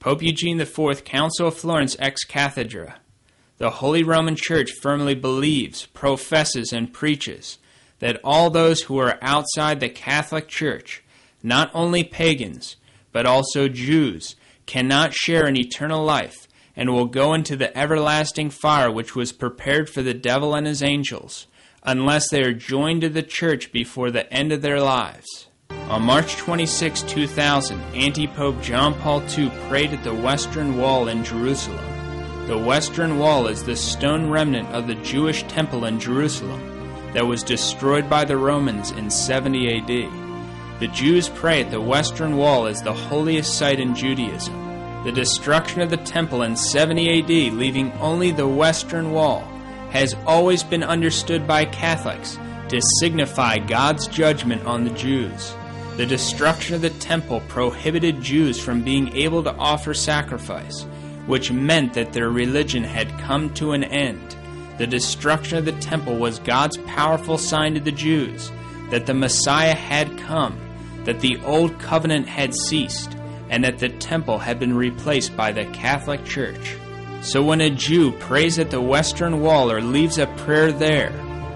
Pope Eugene IV, Council of Florence ex cathedra. The Holy Roman Church firmly believes, professes, and preaches that all those who are outside the Catholic Church, not only pagans, but also Jews, cannot share in eternal life and will go into the everlasting fire which was prepared for the devil and his angels, unless they are joined to the Church before the end of their lives. On March 26, 2000, Antipope John Paul II prayed at the Western Wall in Jerusalem. The Western Wall is the stone remnant of the Jewish temple in Jerusalem that was destroyed by the Romans in 70 A.D. The Jews pray at the Western Wall as the holiest site in Judaism. The destruction of the temple in 70 A.D., leaving only the Western Wall, has always been understood by Catholics to signify God's judgment on the Jews. The destruction of the temple prohibited Jews from being able to offer sacrifice, which meant that their religion had come to an end. The destruction of the temple was God's powerful sign to the Jews that the Messiah had come, that the old covenant had ceased, and that the temple had been replaced by the Catholic Church. So when a Jew prays at the Western Wall or leaves a prayer there,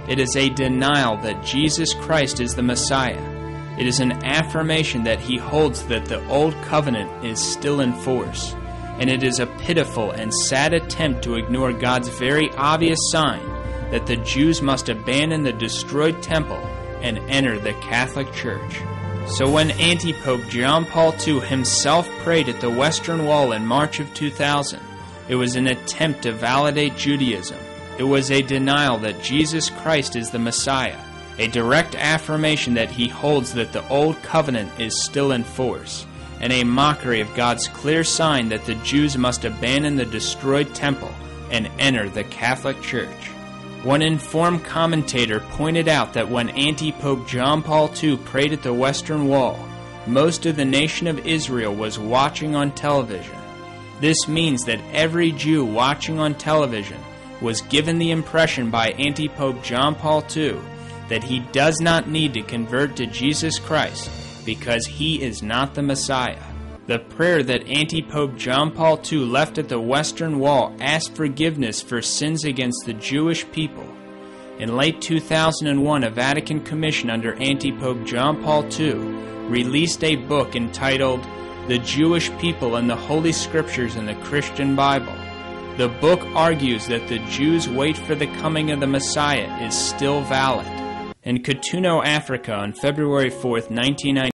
it is a denial that Jesus Christ is the Messiah. It is an affirmation that he holds that the old covenant is still in force. And it is a pitiful and sad attempt to ignore God's very obvious sign that the Jews must abandon the destroyed temple and enter the Catholic Church. So when Antipope John Paul II himself prayed at the Western Wall in March of 2000, it was an attempt to validate Judaism. It was a denial that Jesus Christ is the Messiah, a direct affirmation that he holds that the old covenant is still in force, and a mockery of God's clear sign that the Jews must abandon the destroyed temple and enter the Catholic Church. One informed commentator pointed out that when Antipope John Paul II prayed at the Western Wall, most of the nation of Israel was watching on television. This means that every Jew watching on television was given the impression by Antipope John Paul II that he does not need to convert to Jesus Christ because he is not the Messiah. The prayer that Antipope John Paul II left at the Western Wall asked forgiveness for sins against the Jewish people. In late 2001, a Vatican commission under Antipope John Paul II released a book entitled The Jewish People and the Holy Scriptures in the Christian Bible. The book argues that the Jews' wait for the coming of the Messiah is still valid. In Cotonou, Africa, on February 4, 1990,